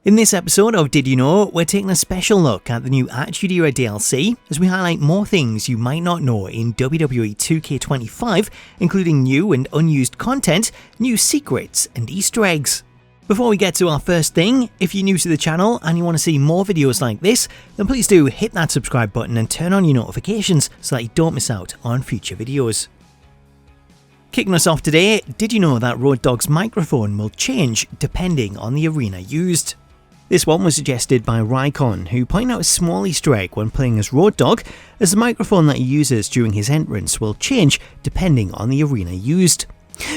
In this episode of Did You Know, we're taking a special look at the new Attitude Era DLC as we highlight more things you might not know in WWE 2K25, including new and unused content, new secrets and Easter eggs. Before we get to our first thing, if you're new to the channel and you want to see more videos like this, then please do hit that subscribe button and turn on your notifications so that you don't miss out on future videos. Kicking us off today, did you know that Road Dogg's microphone will change depending on the arena used? This one was suggested by Rycon, who pointed out a small Easter egg when playing as Road Dogg, as the microphone that he uses during his entrance will change depending on the arena used.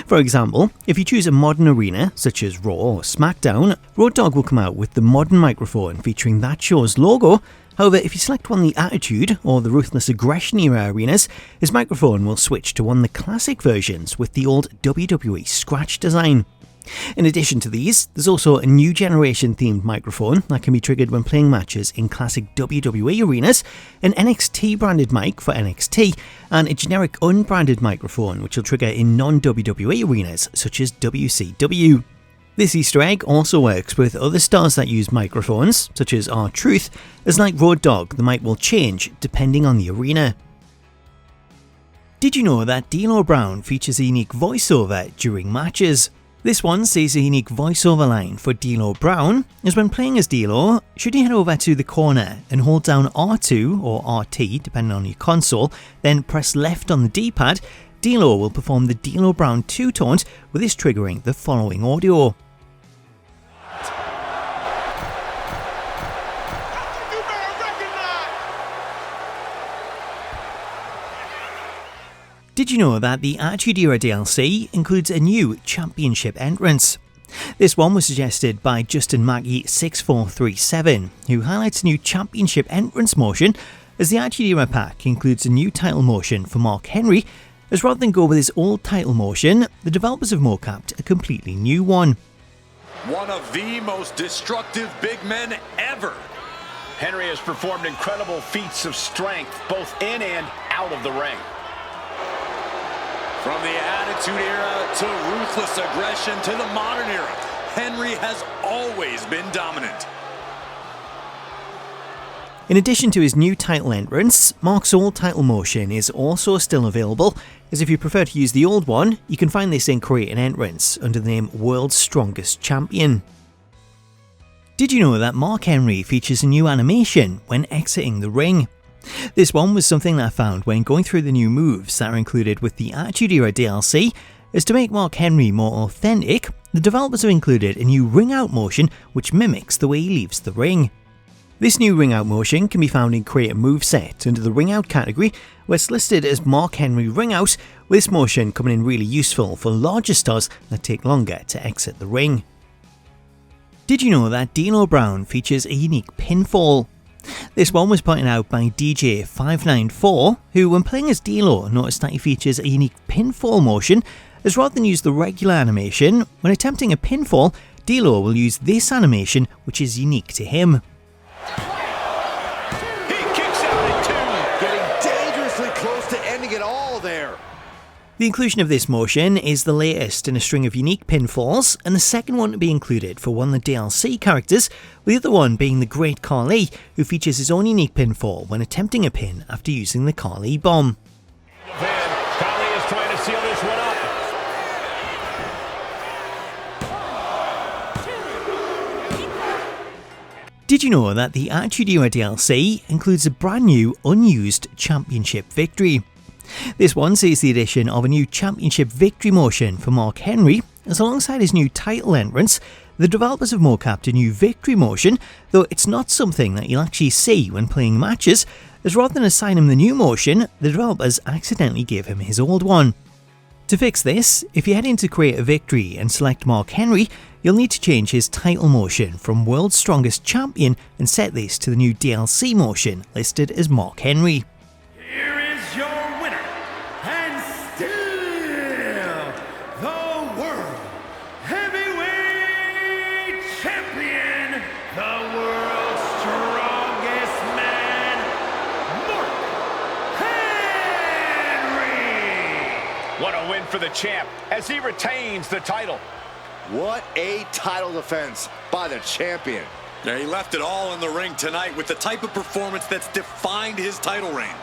For example, if you choose a modern arena, such as Raw or Smackdown, Road Dogg will come out with the modern microphone featuring that show's logo. However, if you select one of the Attitude or the Ruthless Aggression era arenas, his microphone will switch to one of the classic versions with the old WWE scratch design. In addition to these, there's also a new generation themed microphone that can be triggered when playing matches in classic WWE arenas, an NXT branded mic for NXT, and a generic unbranded microphone which will trigger in non-WWE arenas such as WCW. This Easter egg also works with other stars that use microphones, such as R-Truth, as like Road Dogg, the mic will change depending on the arena. Did you know that D'Lo Brown features a unique voiceover during matches? This one sees a unique voiceover line for D'Lo Brown, as when playing as D'Lo, should you head over to the corner and hold down R2 or RT depending on your console, then press left on the D-pad, D'Lo will perform the D'Lo Brown 2 taunt, with this triggering the following audio. Did you know that the Attitude Era DLC includes a new championship entrance? This one was suggested by Justin Mackey 6437, who highlights a new championship entrance motion, as the Attitude Era pack includes a new title motion for Mark Henry, as rather than go with his old title motion, the developers have mocapped a completely new one. One of the most destructive big men ever. Henry has performed incredible feats of strength both in and out of the ring. From the Attitude Era to Ruthless Aggression to the modern era, Henry has always been dominant. In addition to his new title entrance, Mark's old title motion is also still available, as if you prefer to use the old one, you can find this in Create an Entrance under the name World's Strongest Champion. Did you know that Mark Henry features a new animation when exiting the ring? This one was something that I found when going through the new moves that are included with the Attitude Era DLC, as to make Mark Henry more authentic, the developers have included a new ring out motion which mimics the way he leaves the ring. This new ring out motion can be found in Create a Moveset under the ring out category, where it's listed as Mark Henry ring out, with this motion coming in really useful for larger stars that take longer to exit the ring. Did you know that D'Lo Brown features a unique pinfall? This one was pointed out by DJ594, who when playing as D'Lo noticed that he features a unique pinfall motion, as rather than use the regular animation, when attempting a pinfall, D'Lo will use this animation which is unique to him. He kicks out at two, getting dangerously close to ending it all there. The inclusion of this motion is the latest in a string of unique pinfalls, and the second one to be included for one of the DLC characters, with the other one being the Great Khali, who features his own unique pinfall when attempting a pin after using the Khali bomb. Khali is trying to seal this one up. Did you know that the Attitude Era DLC includes a brand new Unused Championship victory? This one sees the addition of a new championship victory motion for Mark Henry, as alongside his new title entrance, the developers have mocapped a new victory motion, though it's not something that you'll actually see when playing matches, as rather than assign him the new motion, the developers accidentally gave him his old one. To fix this, if you head into Create a Victory and select Mark Henry, you'll need to change his title motion from World's Strongest Champion and set this to the new DLC motion listed as Mark Henry. Here is your winner, and still the World Heavyweight Champion, the world's strongest man, Mark Henry! What a win for the champ as he retains the title. What a title defense by the champion. Yeah, he left it all in the ring tonight with the type of performance that's defined his title reign.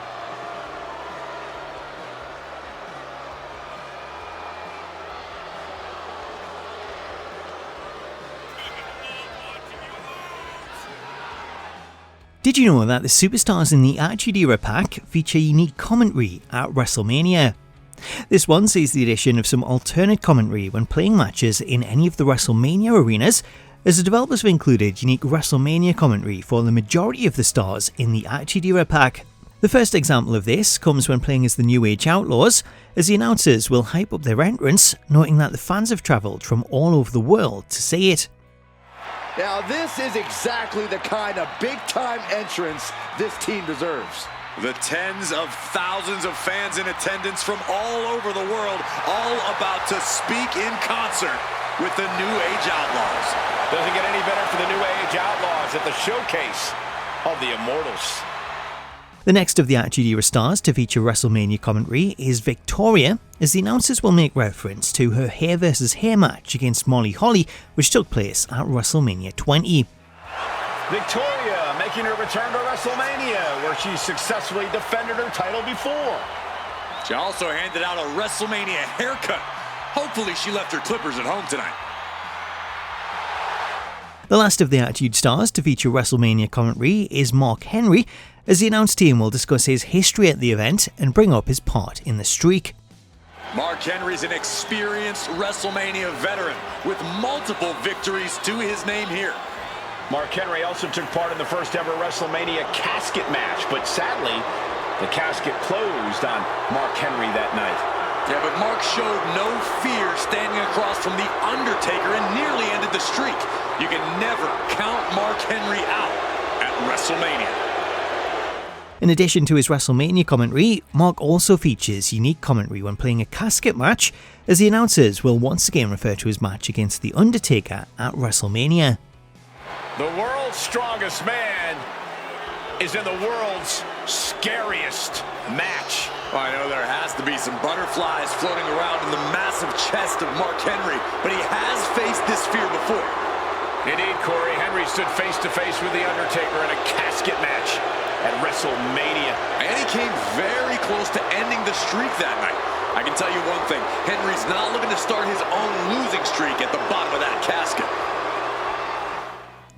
Did you know that the superstars in the Attitude Era pack feature unique commentary at WrestleMania? This one sees the addition of some alternate commentary when playing matches in any of the WrestleMania arenas, as the developers have included unique WrestleMania commentary for the majority of the stars in the Attitude Era pack. The first example of this comes when playing as the New Age Outlaws, as the announcers will hype up their entrance, noting that the fans have travelled from all over the world to see it. Now this is exactly the kind of big-time entrance this team deserves. The tens of thousands of fans in attendance from all over the world, all about to speak in concert with the New Age Outlaws. Doesn't get any better for the New Age Outlaws at the showcase of the Immortals. The next of the Attitude Era stars to feature WrestleMania commentary is Victoria, as the announcers will make reference to her hair versus hair match against Molly Holly, which took place at WrestleMania 20. Victoria making her return to WrestleMania, where she successfully defended her title before. She also handed out a WrestleMania haircut. Hopefully she left her clippers at home tonight. The last of the Attitude stars to feature WrestleMania commentary is Mark Henry, as the announced team will discuss his history at the event and bring up his part in the streak. Mark Henry's an experienced WrestleMania veteran with multiple victories to his name here. Mark Henry also took part in the first ever WrestleMania casket match, but sadly, the casket closed on Mark Henry that night. Yeah, but Mark showed no fear standing across from The Undertaker and nearly ended the streak. You can never count Mark Henry out at WrestleMania. In addition to his WrestleMania commentary, Mark also features unique commentary when playing a casket match, as the announcers will once again refer to his match against The Undertaker at WrestleMania. The world's strongest man is in the world's scariest match. Oh, I know there has to be some butterflies floating around in the massive chest of Mark Henry, but he has faced this fear before. Indeed, Corey, Henry stood face-to-face with The Undertaker in a casket match at WrestleMania. And he came very close to ending the streak that night. I can tell you one thing, Henry's not looking to start his own losing streak at the bottom of that casket.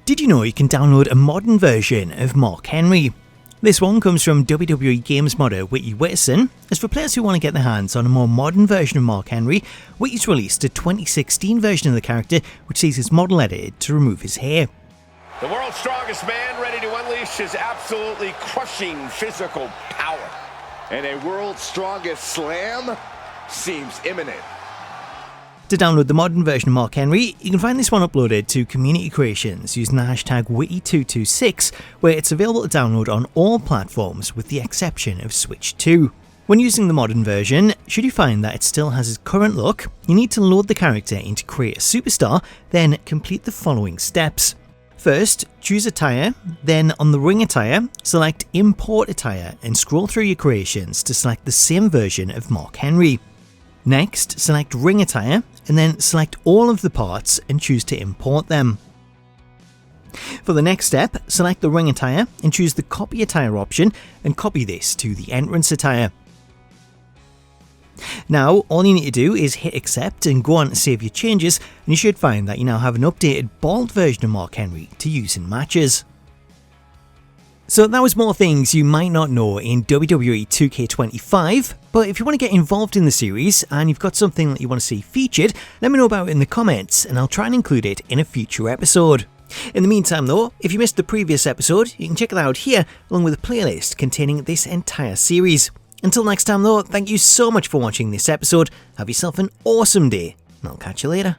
Did you know you can download a modern version of Mark Henry? This one comes from WWE Games modder Whitty Whitson, as for players who want to get their hands on a more modern version of Mark Henry, Whitty's released a 2016 version of the character which sees his model edited to remove his hair. The world's strongest man ready to unleash his absolutely crushing physical power. And a world's strongest slam seems imminent. To download the modern version of Mark Henry, you can find this one uploaded to Community Creations using the hashtag Whitty226, where it's available to download on all platforms with the exception of Switch 2. When using the modern version, should you find that it still has its current look, you need to load the character into Create a Superstar, then complete the following steps. First, choose attire, then on the ring attire, select Import Attire and scroll through your creations to select the same version of Mark Henry. Next, select ring attire and then select all of the parts and choose to import them. For the next step, select the ring attire and choose the copy attire option and copy this to the entrance attire. Now, all you need to do is hit accept and go on to save your changes, and you should find that you now have an updated bald version of Mark Henry to use in matches. So that was more things you might not know in WWE 2K25, but if you want to get involved in the series and you've got something that you want to see featured, let me know about it in the comments and I'll try and include it in a future episode. In the meantime though, if you missed the previous episode, you can check it out here along with a playlist containing this entire series. Until next time though, thank you so much for watching this episode, have yourself an awesome day, and I'll catch you later.